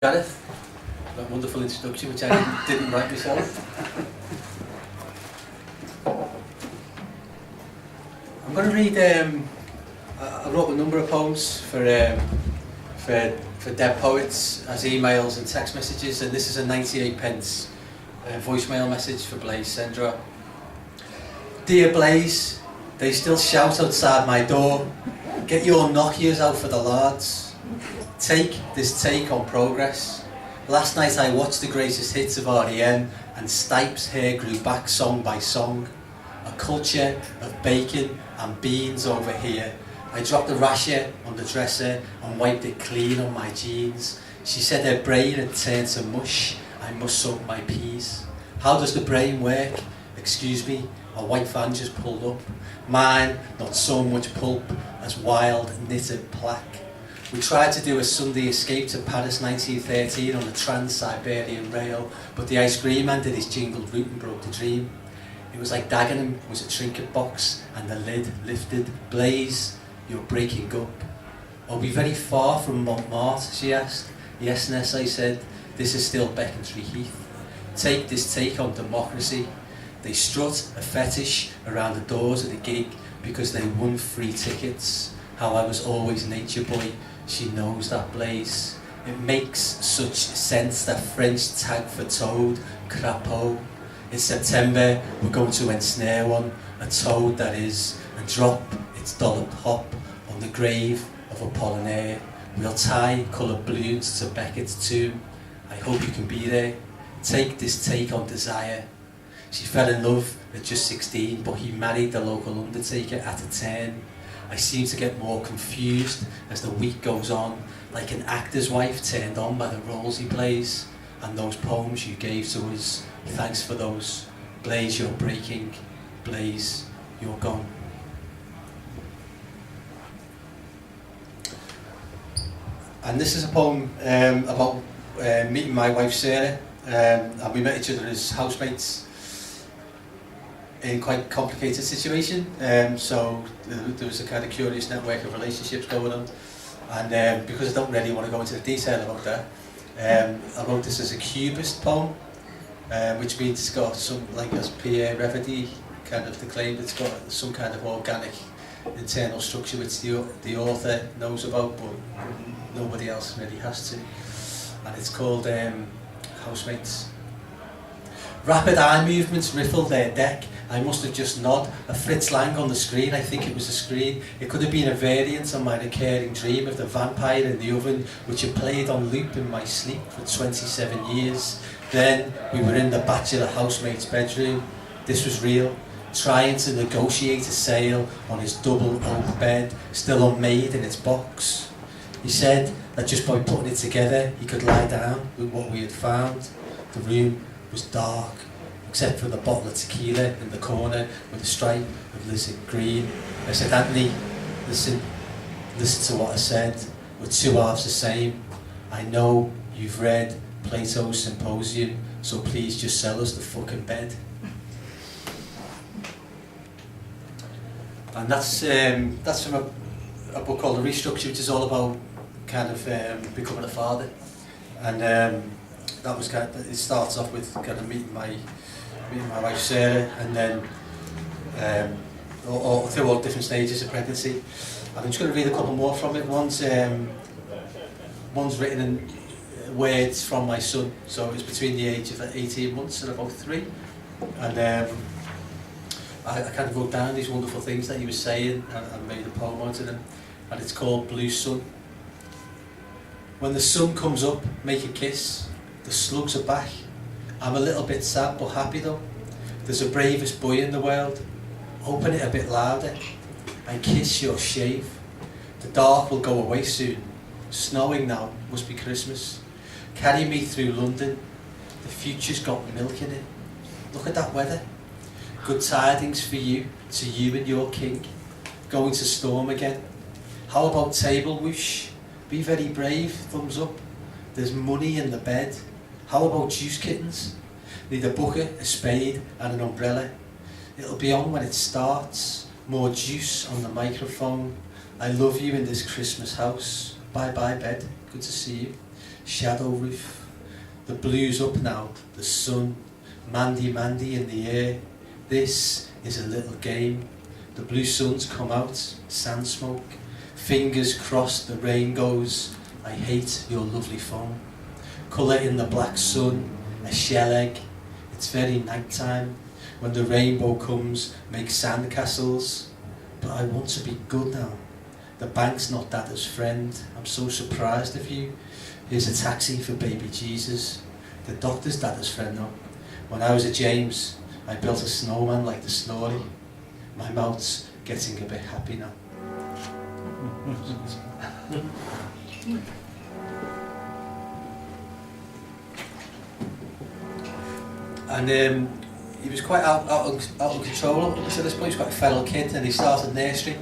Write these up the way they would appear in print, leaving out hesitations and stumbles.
Gareth, that wonderful introduction which I didn't write myself. I'm going to read, I wrote a number of poems for dead poets as emails and text messages, and this is a 98 pence voicemail message for Blaze Sendra. Dear Blaze, they still shout outside my door, get your Nokias out for the lads. Take this take on progress. Last night I watched the greatest hits of R.E.M. and Stipe's hair grew back song by song. A culture of bacon and beans over here. I dropped a rasher on the dresser and wiped it clean on my jeans. She said her brain had turned to mush. I must soak my peas. How does the brain work? Excuse me, a white van just pulled up. Mine, not so much pulp as wild knitted plaque. We tried to do a Sunday escape to Paris 1913 on the Trans-Siberian Rail, but the ice cream man did his jingled route and broke the dream. It was like Dagenham was a trinket box and the lid lifted. Blaze, you're breaking up. Are we very far from Montmartre, she asked. Yes, Ness, I said. This is still Becontree Heath. Take this take on democracy. They strut a fetish around the doors of the gig because they won free tickets. How I was always nature boy. She knows that, Blaze. It makes such sense, that French tag for toad, crapaud. In September, we're going to ensnare one, a toad that is, and drop its dolloped hop on the grave of Apollinaire. We'll tie coloured balloons to Beckett's tomb. I hope you can be there. Take this take on desire. She fell in love at just 16, but he married the local undertaker at a 10. I seem to get more confused as the week goes on, like an actor's wife turned on by the roles he plays. And those poems you gave to us, thanks for those. Blaze, you're breaking. Blaze, you're gone. And this is a poem about meeting my wife Sarah, and we met each other as housemates in quite a complicated situation, so there was a kind of curious network of relationships going on, and because I don't really want to go into the detail about that, I wrote this as a cubist poem, which means it's got some, like as Pierre Revedy kind of declaimed, it's got some kind of organic internal structure which the author knows about but nobody else really has to, and it's called Housemates. Rapid eye movements riffled their deck. I must have just nod. A Fritz Lang on the screen. I think it was a screen. It could have been a variant on my recurring dream of the vampire in the oven, which had played on loop in my sleep for 27 years. Then we were in the bachelor housemate's bedroom. This was real. Trying to negotiate a sale on his double oak bed, still unmade in its box. He said that just by putting it together, he could lie down with what we had found. The room was dark, except for the bottle of tequila in the corner with a stripe of lizard green. I said, Anthony, listen to what I said. We're two halves the same. I know you've read Plato's Symposium, so please just sell us the fucking bed. And that's from a book called The Restructure, which is all about kind of becoming a father. And that was kind of, it starts off with kind of meeting my wife Sarah, and then all through all different stages of pregnancy. And I'm just going to read a couple more from it. One's written in words from my son, so it was between the age of 18 months and about 3. And I kind of wrote down these wonderful things that he was saying and made a poem out of them. And it's called Blue Sun. When the sun comes up, make a kiss. The slugs are back. I'm a little bit sad but happy though. There's a bravest boy in the world. Open it a bit louder. I kiss your shave. The dark will go away soon. Snowing now, must be Christmas. Carry me through London. The future's got milk in it. Look at that weather. Good tidings for you, to you and your king. Going to storm again. How about table whoosh? Be very brave, thumbs up. There's money in the bed. How about juice kittens? Need a bucket, a spade and an umbrella. It'll be on when it starts. More juice on the microphone. I love you in this Christmas house. Bye bye bed, good to see you. shadow roof. The blue's up now, the sun, Mandy Mandy in the air. This is a little game. The blue sun's come out, sand smoke. Fingers crossed, the rain goes. I hate your lovely phone. Colour in the black sun, a shell egg. It's very night time. When the rainbow comes, make sand castles. But I want to be good now. The bank's not Dada's friend. I'm so surprised of you. Here's a taxi for baby Jesus. The doctor's Dada's friend though. When I was at James, I built a snowman like the Snorri. My mouth's getting a bit happy now. And he was quite out of control up to this point. He was quite a feral kid, and he started nursery.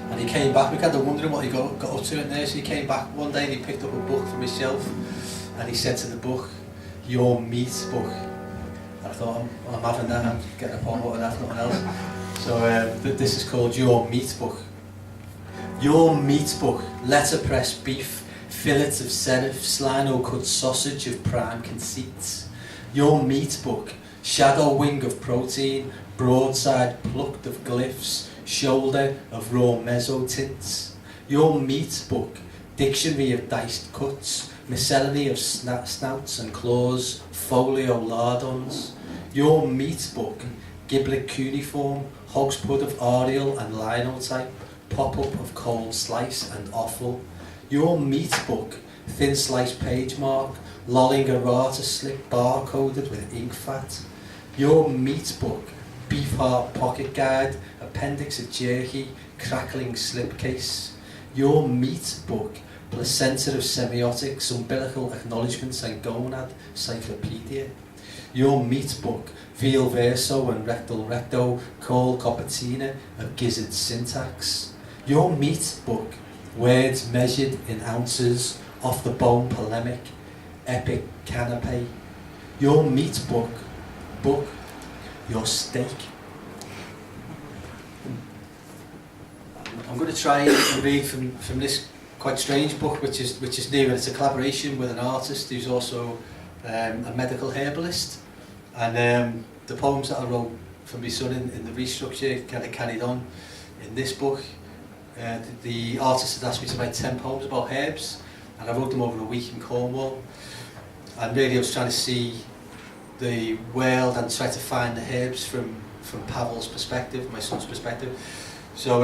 And he came back. We kind of wondering what he got up to at nursery. He came back one day and he picked up a book from his shelf, and he said to the book, "Your meat book." And I thought, I'm having that. I'm getting a pot of that, nothing else. So this is called Your Meat Book. Your meat book, letterpress beef, fillets of serif, slino-cut sausage of prime conceits. Your meat book, shadow wing of protein, broadside plucked of glyphs, shoulder of raw mesotints. Your meat book, dictionary of diced cuts, miscellany of snouts and claws, folio lardons. Your meat book, giblet cuneiform, hogspud of Arial and linotype, pop-up of cold slice and offal. Your meat book, thin slice page mark, lolling errata slip bar-coded with ink fat. Your meat book, beef heart pocket guide, appendix of jerky, crackling slipcase. Your meat book, placenta of semiotics, umbilical acknowledgements and gonad cyclopedia. Your meat book, veal verso and rectal recto, call copertina of gizzard syntax. Your meat book, words measured in ounces, off the bone polemic, epic canapé. Your meat book, your steak. I'm going to try and read from this quite strange book, which is new, and it's a collaboration with an artist who's also a medical herbalist. And the poems that I wrote for my son in the restructure kind of carried on in this book. The artist had asked me to write 10 poems about herbs, and I wrote them over a week in Cornwall. And really I was trying to see the world and try to find the herbs from Pavel's perspective, my son's perspective. So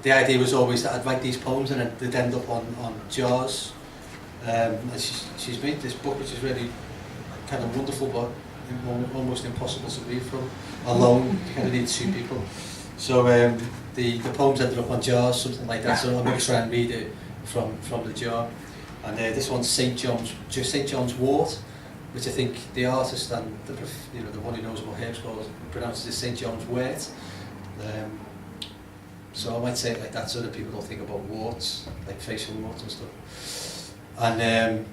the idea was always that I'd write these poems and they'd end up on jars. And she's made this book which is really kind of wonderful, but almost impossible to read from alone. You kind of need two people. So the poems ended up on jars, something like that. So I'm going to try and read it from the jar. And this one's St. John's wort, which I think the artist and the one who knows about herbs pronounces it St. John's wort. So I might say it like that so that people don't think about warts, like facial warts and stuff. And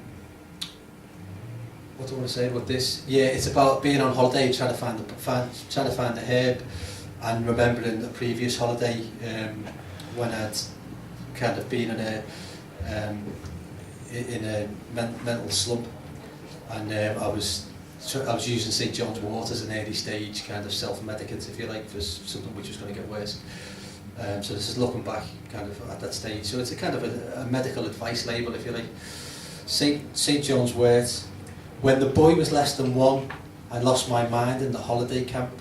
what do I want to say about this? Yeah, it's about being on holiday and trying to find the herb, and remembering a previous holiday when I'd kind of been in a mental slump, and I was using St. John's wort as an early stage kind of self-medicant, if you like, for something which was going to get worse. So this is looking back kind of at that stage. So it's a kind of a medical advice label, if you like. St. John's wort. When the boy was less than 1, I lost my mind in the holiday camp.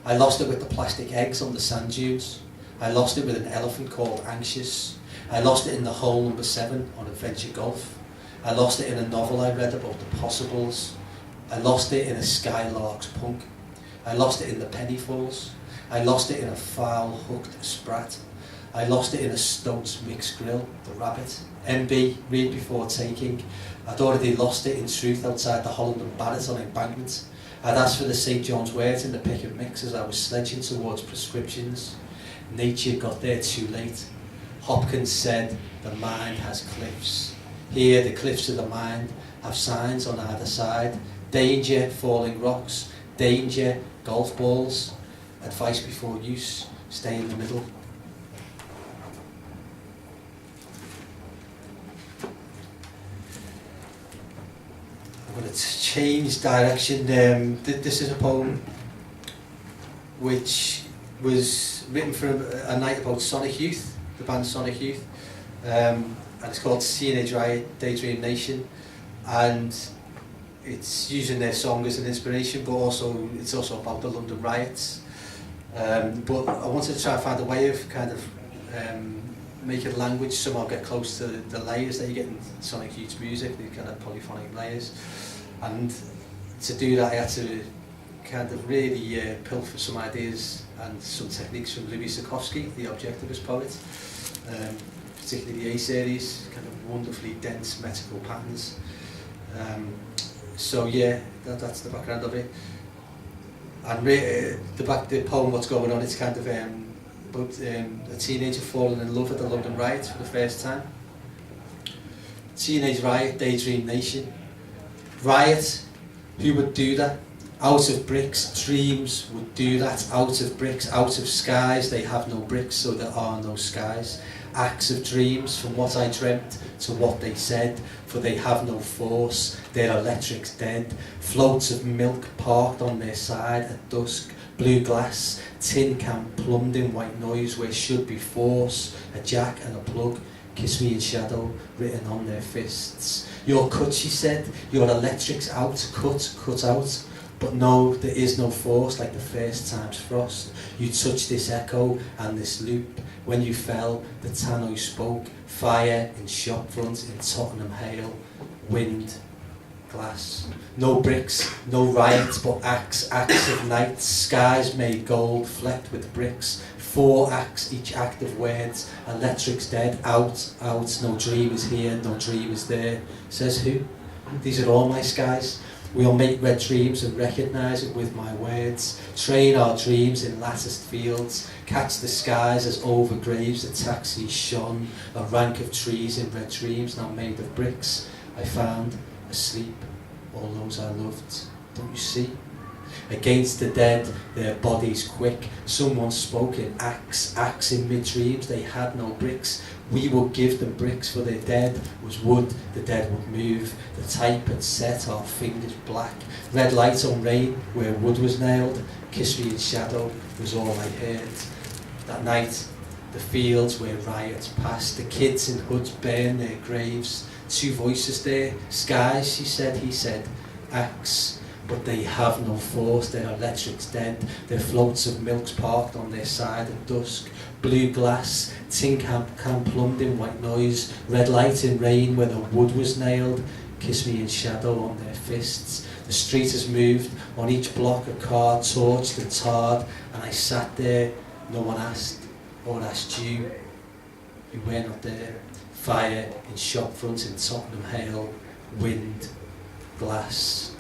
I lost it with the plastic eggs on the sand dunes. I lost it with an elephant called Anxious. I lost it in the hole number 7 on Adventure Golf. I lost it in a novel I read about the possibles. I lost it in a Skylark's punk. I lost it in the Penny Falls. I lost it in a foul hooked sprat. I lost it in a Stoats mixed grill, the rabbit. MB, read before taking. I'd already lost it in truth outside the Holland and Barrett on Embankment. I'd asked for the St. John's wort in the pick and mix as I was sledging towards prescriptions. Nature got there too late. Hopkins said, the mind has cliffs. Here the cliffs of the mind have signs on either side. Danger, falling rocks. Danger, golf balls. Advice before use, stay in the middle. I'm going to change direction. This is a poem which was written for a night about Sonic Youth, the band Sonic Youth, and it's called Teenage Riot, Daydream Nation, and it's using their song as an inspiration, but also it's also about the London riots. But I wanted to try and find a way of kind of making language somehow get close to the layers that you get in Sonic Youth's music, the kind of polyphonic layers. And to do that, I had to kind of really pilfer some ideas and some techniques from Louis Zukowski, the objectivist poet, particularly the A series, kind of wonderfully dense metrical patterns. So yeah, that's the background of it. And the poem, what's going on, it's kind of about a teenager falling in love at the London riots for the first time. Teenage riot, Daydream Nation. Riot, who would do that? Out of bricks, dreams would do that. Out of bricks, out of skies, they have no bricks, so there are no skies. Acts of dreams, from what I dreamt to what they said, for they have no force, their electric's dead. Floats of milk parked on their side at dusk, blue glass, tin can plumbed in white noise where should be force, a jack and a plug, kiss me in shadow, written on their fists. You're cut, she said, your electric's out, cut out. But no, there is no force like the first time's frost. You touch this echo and this loop. When you fell, the tannoy spoke. Fire in shop front in Tottenham Hale. Wind, glass. No bricks, no riots, but acts of night. Skies made gold, flecked with bricks. 4 acts, each act of words. Electric's dead, out. No dream is here, no dream is there. Says who? These are all my skies. We'll make red dreams and recognise it with my words. Train our dreams in latticed fields. Catch the skies as over graves the taxis shone. A rank of trees in red dreams now made of bricks. I found asleep all those I loved. Don't you see? Against the dead, their bodies quick. Someone spoke in acts in mid-dreams. They had no bricks. We would give them bricks for their dead was wood, the dead would move. The type had set our fingers black. Red lights on rain where wood was nailed. Kiss me in shadow was all I heard. That night, the fields where riots passed. The kids in hoods burn their graves. 2 voices there. Skies, she said, he said. Acts. But they have no force, their electric's dead. Their floats of milk's parked on their side at dusk. Blue glass, tin can plumbed in white noise. Red light in rain where the wood was nailed. Kiss me in shadow on their fists. The street has moved, on each block a car torched and tarred. And I sat there, no one asked, or asked you. You were not there. Fire in shop front in Tottenham Hale. Wind, glass.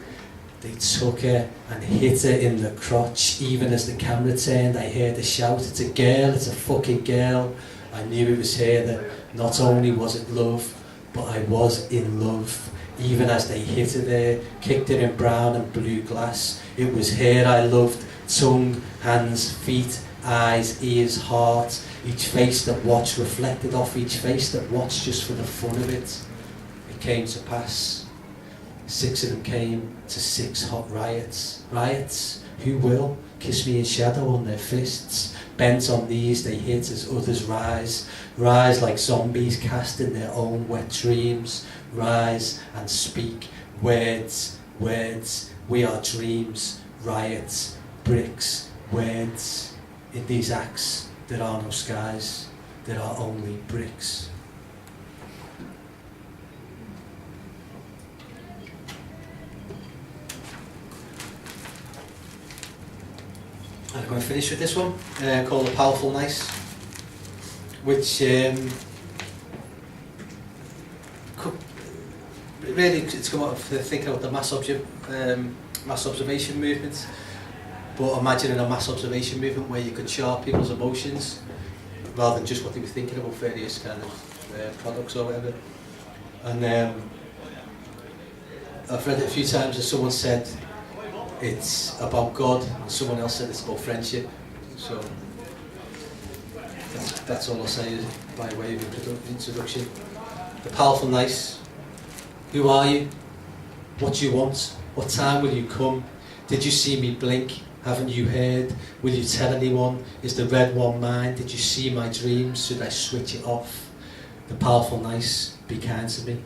They took her and hit her in the crotch. Even as the camera turned, I heard a shout, it's a girl, it's a fucking girl. I knew it was her that not only was it love, but I was in love. Even as they hit her there, kicked her in brown and blue glass. It was her I loved, tongue, hands, feet, eyes, ears, heart. Each face that watched reflected off each face that watched just for the fun of it. It came to pass. 6 of them came to 6 hot riots. Riots, who will kiss me in shadow on their fists. Bent on knees they hit as others rise. Rise like zombies cast in their own wet dreams. Rise and speak words, words. We are dreams, riots, bricks, words. In these acts there are no skies, there are only bricks. I'm going to finish with this one, called The Powerful Nice, which really it's come out of thinking about the mass observation movement, but imagining a mass observation movement where you could chart people's emotions rather than just what they were thinking about various kind of products or whatever. And I've read it a few times and someone said it's about God, and someone else said it's about friendship. So that's all I'll say by way of introduction. The Powerful Nice. Who are you? What do you want? What time will you come? Did you see me blink? Haven't you heard? Will you tell anyone? Is the red one mine? Did you see my dreams? Should I switch it off? The powerful nice, be kind to me.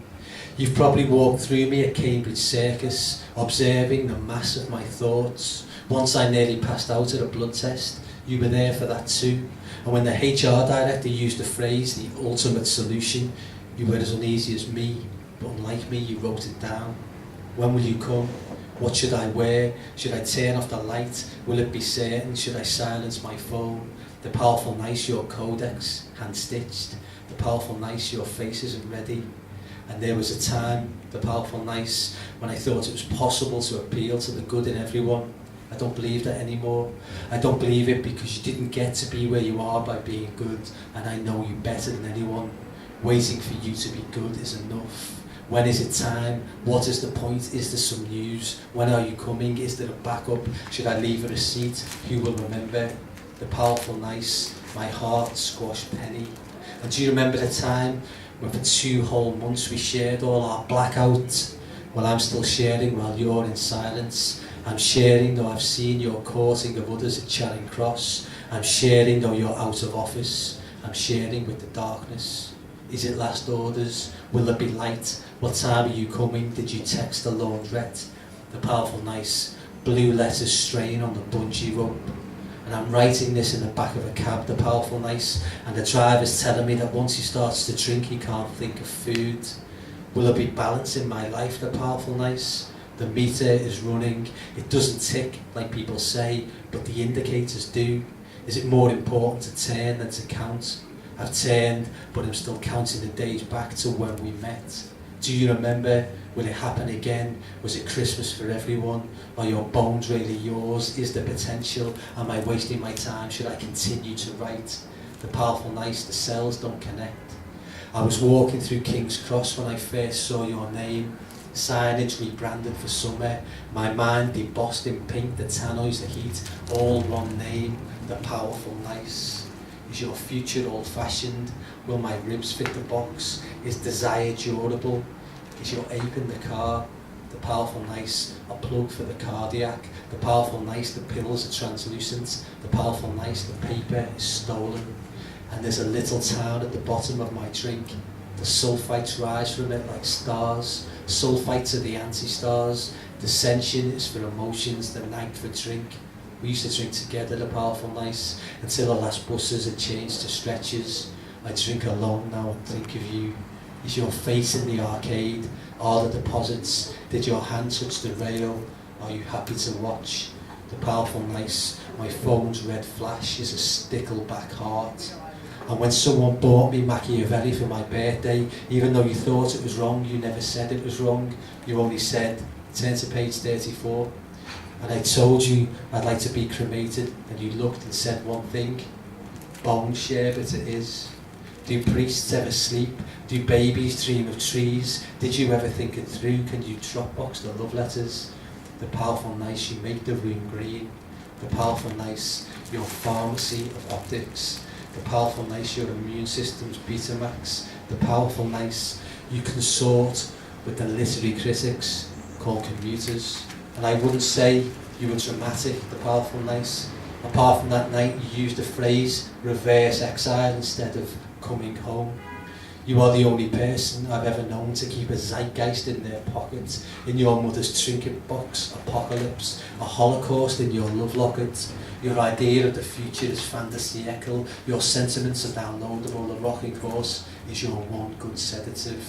You've probably walked through me at Cambridge Circus, observing the mass of my thoughts. Once I nearly passed out at a blood test. You were there for that too. And when the HR director used the phrase, the ultimate solution, you were as uneasy as me, but unlike me, you wrote it down. When will you come? What should I wear? Should I turn off the light? Will it be certain? Should I silence my phone? The powerful nice, your codex, hand-stitched. The powerful nice, your face isn't ready. And there was a time, the powerful nice, when I thought it was possible to appeal to the good in everyone. I don't believe that anymore. I don't believe it because you didn't get to be where you are by being good, and I know you better than anyone. Waiting for you to be good is enough. When is it time? What is the point? Is there some news? When are you coming? Is there a backup? Should I leave a receipt? Who will remember? The powerful nice, my heart squashed penny. And do you remember the time when for 2 whole months we shared all our blackouts? Well, I'm still sharing while you're in silence. I'm sharing though I've seen your courting of others at Charing Cross. I'm sharing though you're out of office. I'm sharing with the darkness. Is it last orders? Will there be light? What time are you coming? Did you text the laundrette? The powerful nice, blue letters strain on the bungee rope. And I'm writing this in the back of a cab, the powerful nice, and the driver's telling me that once he starts to drink he can't think of food. Will there be balance in my life, the powerful nice? The meter is running, it doesn't tick like people say, but the indicators do. Is it more important to turn than to count? I've turned, but I'm still counting the days back to when we met. Do you remember? Will it happen again? Was it Christmas for everyone? Are your bones really yours? Is there potential? Am I wasting my time? Should I continue to write? The powerful nice, the cells don't connect. I was walking through King's Cross when I first saw your name. Signage rebranded for summer. My mind debossed in pink, the tannoys, the heat, all one name, the powerful nice. Is your future old-fashioned? Will my ribs fit the box? Is desire durable? Is your ape in the car? The powerful nice, a plug for the cardiac. The powerful nice, the pills are translucent. The powerful nice, the paper is stolen. And there's a little town at the bottom of my drink. The sulfites rise from it like stars. Sulfites are the anti-stars. Dissension is for emotions, the night for drink. We used to drink together, the powerful nice, until the last buses had changed to stretchers. I drink alone now and think of you. Is your face in the arcade? Are the deposits? Did your hand touch the rail? Are you happy to watch? The powerful nice, my phone's red flash is a stickleback heart. And when someone bought me Machiavelli for my birthday, even though you thought it was wrong, you never said it was wrong. You only said, turn to page 34. And I told you I'd like to be cremated, and you looked and said one thing, bone sherbet it is. Do priests ever sleep? Do babies dream of trees? Did you ever think it through? Can you Dropbox the love letters? The powerful nice, you make the room green. The powerful nice, your pharmacy of optics. The powerful nice, your immune system's Betamax. The powerful nice, you consort with the literary critics called commuters. And I wouldn't say you were dramatic, the powerful nice. Apart from that night, you used the phrase reverse exile instead of coming home. You are the only person I've ever known to keep a zeitgeist in their pocket. In your mother's trinket box, apocalypse, a holocaust in your love locket. Your idea of the future is fantasiacal. Your sentiments are downloadable. The rocking horse is your one good sedative.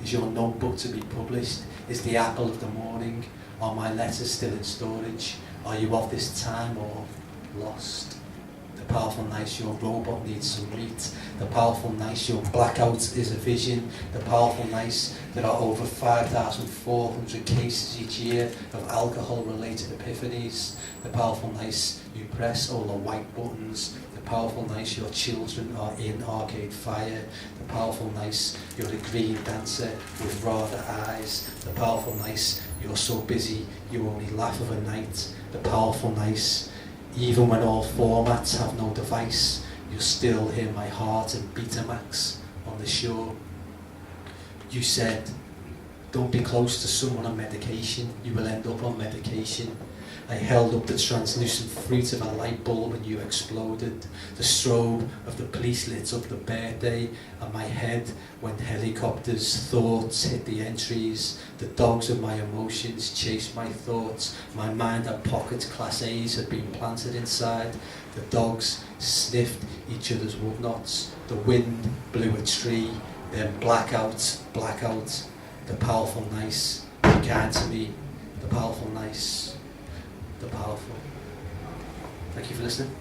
Is your notebook to be published? Is the apple of the morning? Are my letters still in storage? Are you of this time or lost? The powerful nice, your robot needs some meat. The powerful nice, your blackout is a vision. The powerful nice, there are over 5,400 cases each year of alcohol-related epiphanies. The powerful nice, you press all the white buttons. The powerful nice, your children are in Arcade Fire. The powerful nice, you're a green dancer with rather eyes. The powerful nice, you're so busy you only laugh of a night. The powerful nice, even when all formats have no device, you'll still hear my heart in Betamax on the shore. You said, Don't be close to someone on medication, you will end up on medication. I held up the translucent fruit of a light bulb and you exploded. The strobe of the police lit up the birthday, and my head went helicopters. Thoughts hit the entries. The dogs of my emotions chased my thoughts. My mind had pockets class A's had been planted inside. The dogs sniffed each other's wood knots. The wind blew a tree, then blackout. The powerful nice, be kind to me. The powerful nice. The powerful. Thank you for listening.